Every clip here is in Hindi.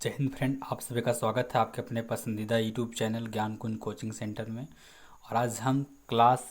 जय हिंद फ्रेंड, आप सभी का स्वागत है आपके अपने पसंदीदा यूट्यूब चैनल ज्ञान कुंज कोचिंग सेंटर में। और आज हम क्लास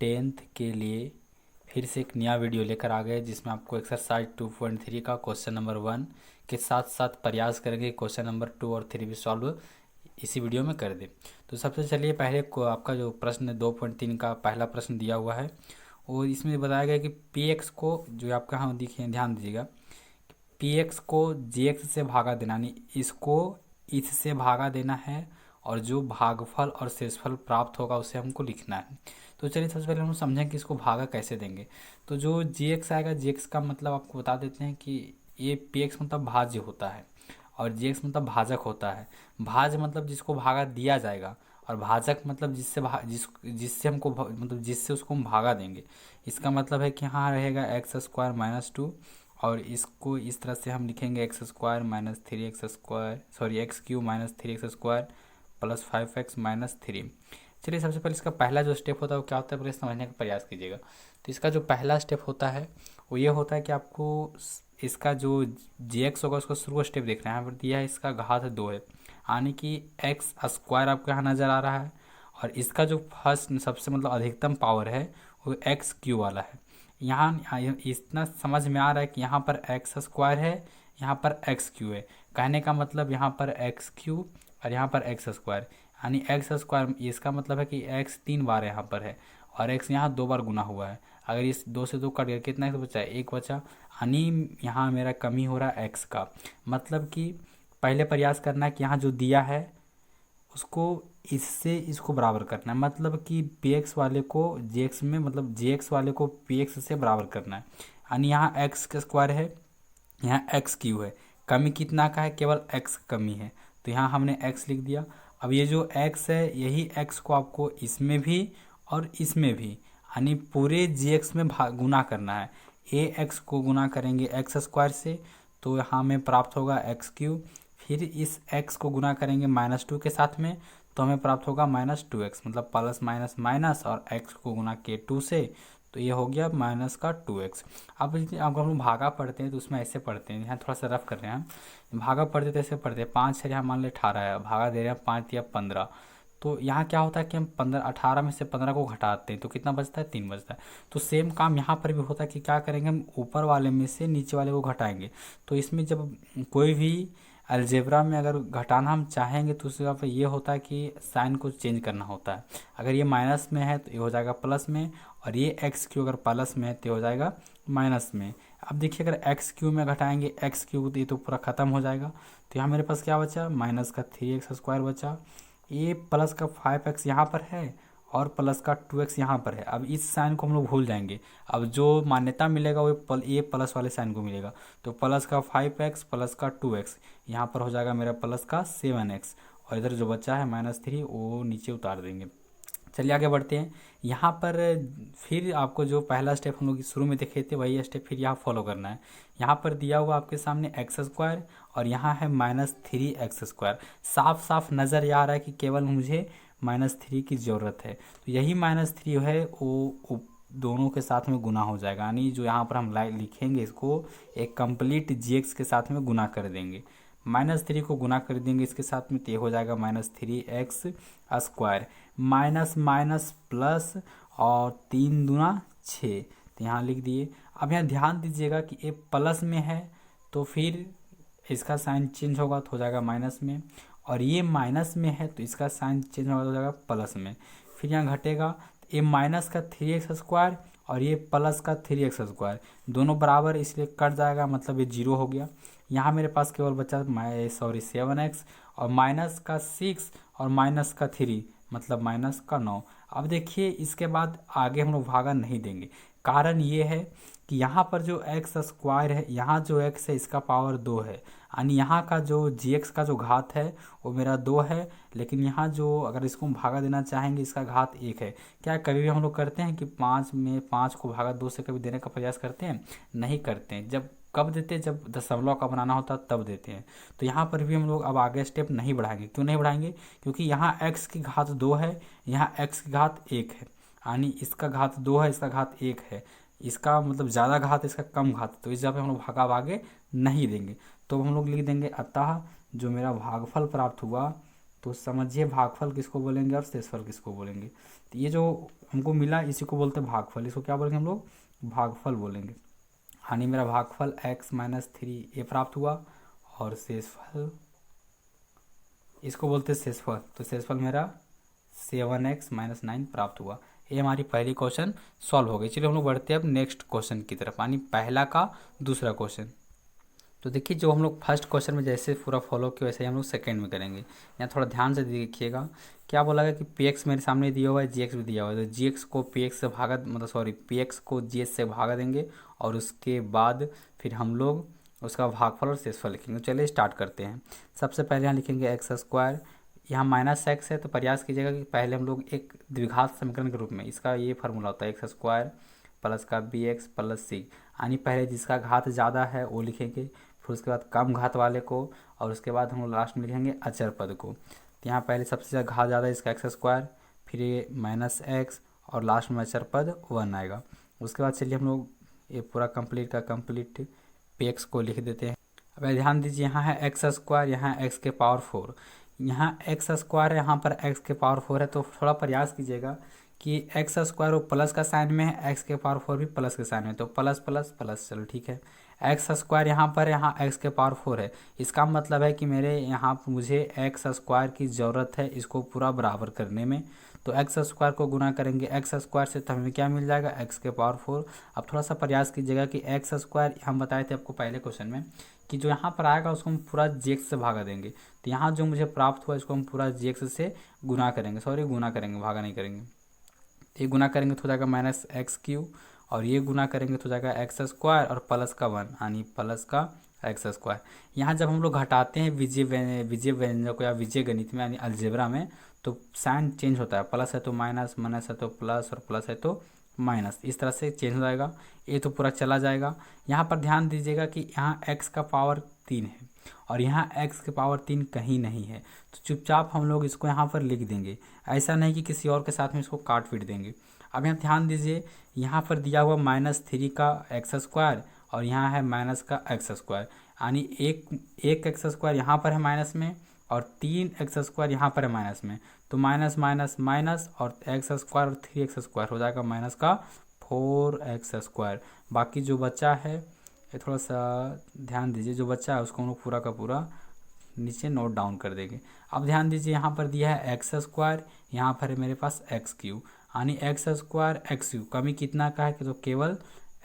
10th के लिए फिर से एक नया वीडियो लेकर आ गए, जिसमें आपको एक्सरसाइज 2.3 का क्वेश्चन नंबर 1 के साथ साथ प्रयास करेंगे क्वेश्चन नंबर 2 और 3 भी सॉल्व इसी वीडियो में कर दें। तो सबसे चलिए पहले को आपका जो प्रश्न 2.3 का पहला प्रश्न दिया हुआ है, और इसमें बताया गया कि पी एक्स को, जो आपका यहाँ दिखे ध्यान दीजिएगा, पी एक्स को जी एक्स से भागा देना, यानी इसको इससे भागा देना है, और जो भागफल और शेषफल प्राप्त होगा उसे हमको लिखना है। तो चलिए सबसे पहले हम समझें कि इसको भागा कैसे देंगे। तो जो जी एक्स आएगा, जी एक्स का मतलब आपको बता देते हैं कि ये पी एक्स मतलब भाज्य होता है, और जी एक्स मतलब भाजक होता है। भाज्य मतलब जिसको भागा दिया जाएगा, और भाजक मतलब जिससे हमको मतलब जिससे उसको हम भागा देंगे। इसका मतलब है कि यहाँ रहेगा एक्स स्क्वायर माइनस 2, और इसको इस तरह से हम लिखेंगे x square minus 3 x square, sorry x Q minus 3 x square plus 5 x minus 3। चलिए सबसे पहले इसका पहला जो स्टेप होता है वो क्या होता है, पहले समझने का प्रयास कीजिएगा। तो इसका जो पहला स्टेप होता है वो ये होता है कि आपको इसका जो जी एक्स होगा उसका शुरू स्टेप देखना है। यहाँ पर दिया है इसका घात 2 है, यानी कि एक्स स्क्वायर आपको यहाँ नज़र आ रहा है, और इसका जो फर्स्ट सबसे मतलब अधिकतम पावर है वो एक्स क्यू वाला है। यहाँ इतना समझ में आ रहा है कि यहाँ पर एक्स स्क्वायर है, यहाँ पर एक्स क्यू है। कहने का मतलब यहाँ पर एक्स क्यू और यहाँ पर एक्स स्क्वायर, यानी एक्स स्क्वायर, इसका मतलब है कि एक्स 3 बार यहाँ पर है, और एक्स यहाँ 2 बार गुना हुआ है। अगर इस 2 से 2 कट गया, कितना एक्स बचा है, 1 बचा, यानी यहाँ मेरा कमी हो रहा है एक्स का। मतलब कि पहले प्रयास करना है कि यहाँ जो दिया है उसको इससे इसको बराबर करना है, मतलब कि पी एक्स वाले को जी एक्स में, मतलब जी एक्स वाले को पी एक्स से बराबर करना है। यानी यहाँ एक्स का स्क्वायर है, यहाँ एक्स क्यू है, कमी कितना का है, केवल एक्स का कमी है, तो यहाँ हमने एक्स लिख दिया। अब ये जो एक्स है यही एक्स को आपको इसमें भी और इसमें भी, यानी पूरे जी एक्स में गुना करना है। ए एक्स को गुना करेंगे एक्स स्क्वायर से, तो यहाँ में प्राप्त होगा एक्स क्यू। फिर इस x को गुना करेंगे -2 के साथ में, तो हमें प्राप्त होगा -2x, मतलब प्लस माइनस माइनस और x को गुना के 2 से, तो ये हो गया माइनस का 2x। अब अगर हम लोग भागा पढ़ते हैं तो उसमें ऐसे पढ़ते हैं, यहाँ थोड़ा सा रफ कर रहे हैं हम। भागा पढ़ते तो ऐसे पढ़ते हैं, 5 है, यहाँ मान लें 18 है, भागा दे रहे हैं 5 या 15। तो यहाँ क्या होता है कि हम 18 में से 15 को घटाते हैं तो कितना बचता है, 3 बचता है। तो सेम काम यहाँ पर भी होता है कि क्या करेंगे, हम ऊपर वाले में से नीचे वाले को घटाएंगे। तो इसमें जब कोई भी अलजेब्रा में अगर घटाना हम चाहेंगे तो उसका पर ये होता है कि साइन को चेंज करना होता है। अगर ये माइनस में है तो ये हो जाएगा प्लस में, और ये एक्स क्यू अगर प्लस में है तो ये हो जाएगा माइनस में। अब देखिए अगर एक्स क्यू में घटाएंगे एक्स क्यू तो ये तो पूरा ख़त्म हो जाएगा। तो यहाँ मेरे पास क्या बचा, माइनस का 3x स्क्वायर बचा, ये प्लस का 5x यहाँ पर है, और प्लस का 2x यहाँ पर है। अब इस साइन को हम लोग भूल जाएंगे, अब जो मान्यता मिलेगा वो ये प्लस वाले साइन को मिलेगा। तो प्लस का 5x प्लस का 2x, यहाँ पर हो जाएगा मेरा प्लस का 7x, और इधर जो बचा है -3 वो नीचे उतार देंगे। चलिए आगे बढ़ते हैं। यहाँ पर फिर आपको जो पहला स्टेप हम लोग शुरू में देखे थे वही स्टेप फिर यहाँ फॉलो करना है। यहाँ पर दिया हुआ आपके सामने एक्स स्क्वायर, और यहाँ है -3x स्क्वायर। साफ साफ नज़र आ रहा है कि केवल मुझे -3 की ज़रूरत है, तो यही -3 है वो दोनों के साथ में गुना हो जाएगा, यानी जो यहाँ पर हम लिखेंगे इसको एक कंप्लीट जी एक्स के साथ में गुना कर देंगे। -3 को गुना कर देंगे इसके साथ में, तो ये हो जाएगा -3x square, minus minus plus, और 3 दूना 6, तो यहाँ लिख दिए। अब यहाँ ध्यान दीजिएगा कि ये प्लस में है तो फिर इसका साइन चेंज होगा तो हो जाएगा माइनस में, और ये माइनस में है तो इसका साइन चेंज होगा तो हो जाएगा प्लस में। फिर यहाँ घटेगा, तो ये माइनस का 3x स्क्वायर और ये प्लस का 3x स्क्वायर, दोनों बराबर इसलिए कट जाएगा, मतलब ये 0 हो गया। यहाँ मेरे पास केवल बचा 7x, और माइनस का 6 और माइनस का 3, मतलब माइनस का 9। अब देखिए इसके बाद आगे हम लोग भागा नहीं देंगे, कारण ये है कि यहाँ पर जो एक्स स्क्वायर है, यहाँ जो एक्स है इसका पावर 2 है, यानी यहाँ का जो जी एक्स का जो घात है वो मेरा 2 है, लेकिन यहाँ जो अगर इसको हम भागा देना चाहेंगे इसका घात 1 है। क्या कभी भी हम लोग करते हैं कि 5 को भागा 2 से कभी देने का प्रयास करते हैं? नहीं करते हैं। जब कब देते हैं, जब दशमलव का बनाना होता है तब देते हैं। तो यहाँ पर भी हम लोग अब आगे स्टेप नहीं बढ़ाएंगे। क्यों नहीं बढ़ाएंगे? क्योंकि यहाँ x की घात 2 है, यहाँ x की घात 1 है, यानी इसका घात 2 है, इसका घात 1 है, इसका मतलब ज़्यादा घात, इसका कम घात, तो इस जगह पे हम लोग भागा आगे नहीं देंगे। तो हम लोग लिख देंगे अतः जो मेरा भागफल प्राप्त हुआ, तो समझिए भागफल किसको बोलेंगे और शेषफल किसको बोलेंगे। तो ये जो हमको मिला इसी को बोलते हैं भागफल, इसको क्या बोलेंगे हम लोग, भागफल बोलेंगे। यानी मेरा भागफल x-3 ये प्राप्त हुआ और शेषफल इसको बोलते हैं शेषफल, तो शेषफल मेरा 7x-9 प्राप्त हुआ। ये हमारी पहली क्वेश्चन सॉल्व हो गई। चलिए हम लोग बढ़ते हैं अब नेक्स्ट क्वेश्चन की तरफ, यानी पहला का दूसरा क्वेश्चन। तो देखिए जो हम लोग फर्स्ट क्वेश्चन में जैसे पूरा फॉलो किया वैसे ही हम लोग सेकंड में करेंगे। यहाँ थोड़ा ध्यान से देखिएगा, क्या बोला गया कि पी एक्स मेरे सामने दिया हुआ है, जी एक्स भी दिया हुआ है, तो जी एक्स को पी एक्स से भागा, मतलब सॉरी पी एक्स को जी एस से भागा देंगे और उसके बाद फिर हम लोग उसका भागफल और शेषफल लिखेंगे। तो चलिए स्टार्ट करते हैं। सबसे पहले यहाँ लिखेंगे एक्स स्क्वायर, यहाँ माइनस एक्स है तो प्रयास कीजिएगा कि पहले हम लोग एक द्विघात समीकरण के रूप में, इसका ये फार्मूला होता है एक्स स्क्वायर प्लस का बी एक्स प्लस सी, यानी पहले जिसका घात ज़्यादा है वो लिखेंगे, फिर उसके बाद कम घात वाले को, और उसके बाद हम लोग लास्ट में लिखेंगे अचर पद को। तो यहाँ पहले सबसे ज़्यादा घात ज़्यादा है इसका एक्स स्क्वायर, फिर ये माइनस एक्स और लास्ट में अचर पद 1 आएगा। उसके बाद चलिए हम लोग ये पूरा कंप्लीट का कंप्लीट पी एक्स को लिख देते हैं। अब ध्यान दीजिए यहाँ है एक्स स्क्वायर, यहाँ एक्स के पावर 4, यहाँ एक्स स्क्वायर है, यहाँ पर एक्स के पावर 4 है, तो थोड़ा प्रयास कीजिएगा कि एक्स स्क्वायर वो प्लस का साइन में है, एक्स के पावर 4 भी प्लस के साइन में, तो प्लस प्लस प्लस, चलो ठीक है। एक्स स्क्वायर यहाँ पर, यहाँ एक्स के पावर 4 है, इसका मतलब है कि मेरे यहाँ मुझे एक्स स्क्वायर की ज़रूरत है इसको पूरा बराबर करने में। तो एक्स स्क्वायर को गुना करेंगे एक्स स्क्वायर से, तो हमें क्या मिल जाएगा, एक्स के पावर 4। अब थोड़ा सा प्रयास कीजिएगा कि एक्स स्क्वायर हम बताए थे आपको पहले क्वेश्चन में कि जो यहाँ पर आएगा उसको हम पूरा जी एक्स से भागा देंगे, तो यहाँ जो मुझे प्राप्त हुआ इसको हम पूरा जी एक्स से गुना करेंगे, सॉरी गुना करेंगे, भागा नहीं करेंगे। ये गुना करेंगे तो हो जाएगा माइनस एक्स क्यू, और ये गुना करेंगे तो हो जाएगा एक्स स्क्वायर और प्लस का 1 यानी प्लस का एक्स स्क्वायर। यहाँ जब हम लोग घटाते हैं विजय व्यंजक या विजय गणित में यानी अलजेब्रा में, तो साइन चेंज होता है, प्लस है तो माइनस, माइनस है तो प्लस और प्लस है तो माइनस, इस तरह से चेंज हो जाएगा। ये तो पूरा चला जाएगा। यहाँ पर ध्यान दीजिएगा कि यहाँ x का पावर 3 है और यहाँ x के पावर 3 कहीं नहीं है, तो चुपचाप हम लोग इसको यहाँ पर लिख देंगे, ऐसा नहीं कि किसी और के साथ में इसको काट पीट देंगे। अब यहाँ ध्यान दीजिए, यहाँ पर दिया हुआ -3 का एक्स स्क्वायर और यहाँ है माइनस का एक्स स्क्वायर, यानी एक एक्स स्क्वायर यहाँ पर है माइनस में और 3 एक्स स्क्वायर यहाँ पर है माइनस में, तो माइनस माइनस माइनस और एक्स स्क्वायर और 3x स्क्वायर हो जाएगा माइनस का 4x स्क्वायर। बाकी जो बचा है ये थोड़ा सा ध्यान दीजिए, जो बचा है उसको हम लोग पूरा का पूरा नीचे नोट डाउन कर देंगे। अब ध्यान दीजिए यहाँ पर दिया है एक्स स्क्वायर, यहाँ पर है मेरे पास एक्स क्यू, यानी एक्स स्क्वायर एक्स क्यू, कमी कितना का है कि तो केवल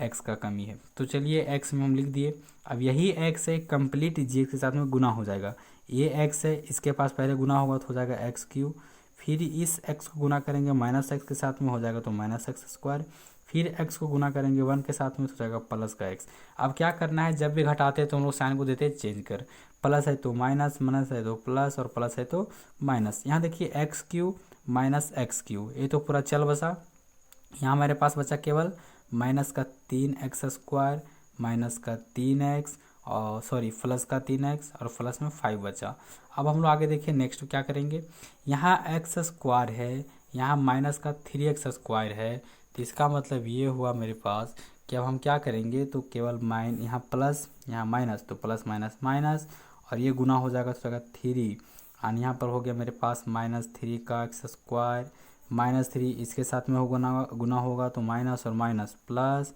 x का कमी है। तो चलिए x में हम लिख दिए। अब यही x है कंप्लीट जी के साथ में गुना हो जाएगा, ये x है इसके पास पहले गुना होगा तो हो जाएगा एक्स क्यू, फिर इस x को गुना करेंगे माइनस एक्स के साथ में हो जाएगा तो माइनस एक्स स्क्वायर, फिर x को गुना करेंगे 1 के साथ में तो हो जाएगा प्लस का x। अब क्या करना है, जब भी घटाते हैं तो हम लोग साइन को देते हैं चेंज कर, प्लस है तो माइनस, माइनस है तो प्लस और प्लस है तो माइनस। यहाँ देखिए x Q minus x Q, ये तो पूरा चल बसा। यहाँ मेरे पास बचा केवल माइनस का 3x स्क्वायर माइनस का 3x और सॉरी प्लस का 3x और प्लस में 5 बचा। अब हम लोग आगे देखिए नेक्स्ट क्या करेंगे, यहाँ x स्क्वायर है, यहाँ माइनस का 3x स्क्वायर है, तो इसका मतलब ये हुआ मेरे पास कि अब हम क्या करेंगे, तो केवल यहाँ प्लस यहाँ माइनस, तो प्लस माइनस माइनस और ये गुना हो जाएगा तो जाएगा 3, और यहाँ पर हो गया मेरे पास -3 का x स्क्वायर -3 इसके साथ में हो गुना होगा तो माइनस और माइनस प्लस,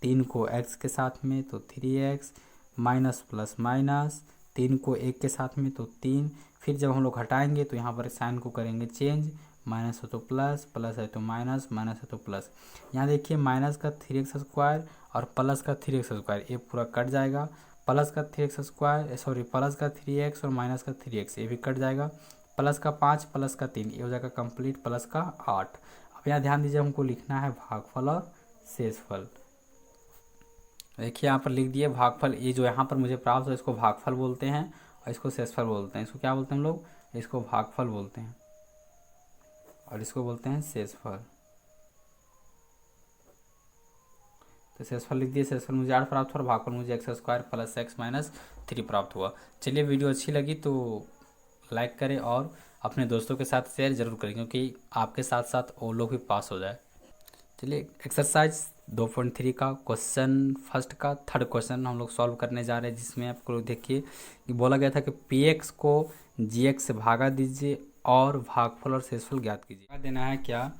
3 को x के साथ में तो 3x माइनस प्लस माइनस, 3 को 1 के साथ में तो 3, फिर जब हम लोग हटाएंगे तो यहाँ पर साइन को करेंगे चेंज, माइनस है तो प्लस, प्लस है तो माइनस, माइनस है तो प्लस। यहाँ देखिए माइनस का 3x स्क्वायर और प्लस का 3x स्क्वायर ये पूरा कट जाएगा, प्लस का 3x स्क्वायर सॉरी प्लस का 3x और माइनस का 3x ये भी कट जाएगा, प्लस का 5 प्लस का 3 ये हो जाएगा कंप्लीट प्लस का 8। अब यहाँ ध्यान दीजिए हमको लिखना है भागफल और शेषफल। देखिए यहाँ पर लिख दिए भागफल, ये जो यहाँ पर मुझे प्राप्त हो इसको भागफल बोलते हैं और इसको शेषफल बोलते हैं। इसको क्या बोलते हैं हम लोग, इसको भागफल बोलते हैं और इसको बोलते हैं शेषफल। तो शेषफल लिख दिए, शेषफल मुझे 8 प्राप्त हुआ और भागफल मुझे x square plus x minus 3 प्राप्त हुआ। चलिए वीडियो अच्छी लगी तो लाइक करें और अपने दोस्तों के साथ शेयर जरूर करें, क्योंकि आपके साथ साथ वो लोग भी पास हो जाए। चलिए एक्सरसाइज 2.3 का क्वेश्चन फर्स्ट का थर्ड क्वेश्चन हम लोग सॉल्व करने जा रहे हैं, जिसमें आपको देखिए कि बोला गया था कि पी एक्स को जी एक्स से भागा दीजिए और भागफल और शेषफल ज्ञात कीजिए। भागा देना है क्या,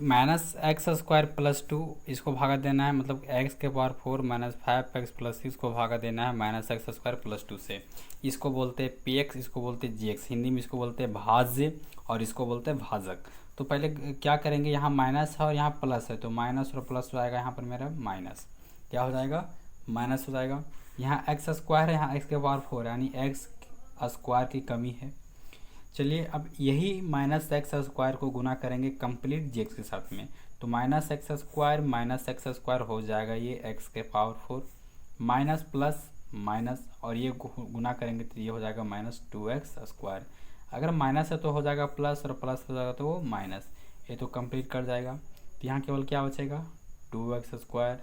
माइनस एक्स स्क्वायर प्लस 2 इसको भागा देना है, मतलब एक्स के पावर 4 माइनस 5x प्लस 6 को भागा देना है माइनस एक्स स्क्वायर प्लस 2 से। इसको बोलते हैं पी एक्स, इसको बोलते हैं जी एक्स, हिंदी में इसको बोलते हैं भाज्य और इसको बोलते हैं भाजक। तो पहले क्या करेंगे, यहाँ माइनस है और यहाँ प्लस है, तो माइनस और प्लस हो जाएगा, यहाँ पर मेरा माइनस क्या हो जाएगा, माइनस हो जाएगा। यहाँ एक्स स्क्वायर है, यहाँ एक्स के पावर 4 यानी एक्स स्क्वायर की कमी है। चलिए अब यही माइनस एक्स स्क्वायर को गुना करेंगे कंप्लीट जी एक्स के साथ में, तो माइनस एक्स स्क्वायर हो जाएगा ये एक्स के पावर 4 माइनस प्लस माइनस, और ये गुना करेंगे तो ये हो जाएगा माइनस 2x स्क्वायर। अगर माइनस है तो हो जाएगा प्लस और प्लस हो जाएगा तो वो माइनस, ये तो कंप्लीट कर जाएगा। तो यहाँ केवल क्या बचेगा 2x स्क्वायर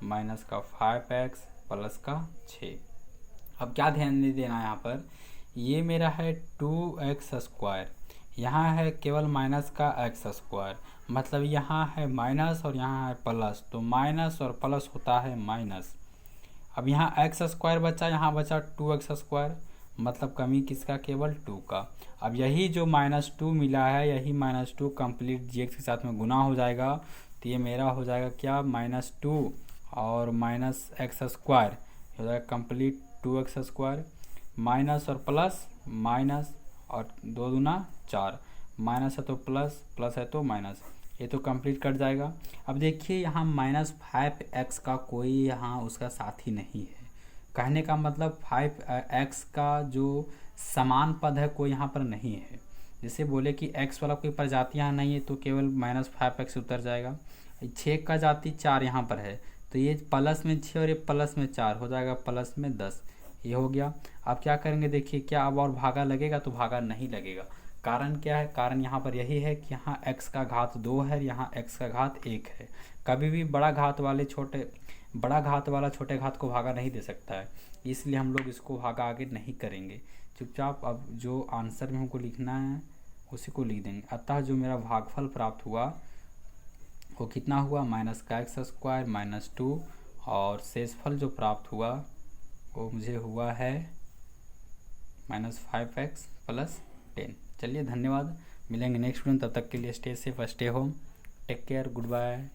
माइनस का 5x प्लस का 6। अब क्या ध्यान देना है यहाँ पर, ये मेरा है 2x स्क्वायर, यहाँ है केवल माइनस का x स्क्वायर, मतलब यहाँ है माइनस और यहाँ है प्लस, तो माइनस और प्लस होता है माइनस। अब यहाँ x स्क्वायर बचा, यहाँ बचा 2x स्क्वायर, मतलब कमी किसका, केवल 2 का। अब यही जो -2 मिला है, यही -2 कंप्लीट जी एक्स के साथ में गुना हो जाएगा, तो ये मेरा हो जाएगा क्या, -2 और माइनस एक्स स्क्वायर हो जाएगा कंप्लीट 2x स्क्वायर, माइनस और प्लस माइनस और 2 दूना 4, माइनस है तो प्लस, प्लस है तो माइनस, ये तो कंप्लीट कट जाएगा। अब देखिए यहाँ -5x का कोई यहाँ उसका साथी नहीं है, कहने का मतलब 5x का जो समान पद है कोई यहाँ पर नहीं है। जैसे बोले कि x वाला कोई प्रजाति यहाँ नहीं है तो केवल -5x उतर जाएगा। 6 का जाति 4 यहाँ पर है, तो ये प्लस में 6 और ये प्लस में 4 हो जाएगा प्लस में 10, ये हो गया। अब क्या करेंगे देखिए, क्या अब और भागा लगेगा, तो भागा नहीं लगेगा। कारण क्या है, कारण यहाँ पर यही है कि यहाँ x का घात 2 है, यहाँ x का घात 1 है। कभी भी बड़ा घात वाला छोटे घात को भागा नहीं दे सकता है, इसलिए हम लोग इसको भागा आगे नहीं करेंगे। चुपचाप अब जो आंसर में हमको लिखना है उसी को लिख देंगे। अतः जो मेरा भागफल प्राप्त हुआ वो कितना हुआ, माइनस का एक्स स्क्वायर माइनस 2, और शेषफल जो प्राप्त हुआ वो मुझे हुआ है -5x प्लस 10। चलिए धन्यवाद, मिलेंगे नेक्स्ट वीडियो, तब तक के लिए stay safe, stay home, take care, good bye.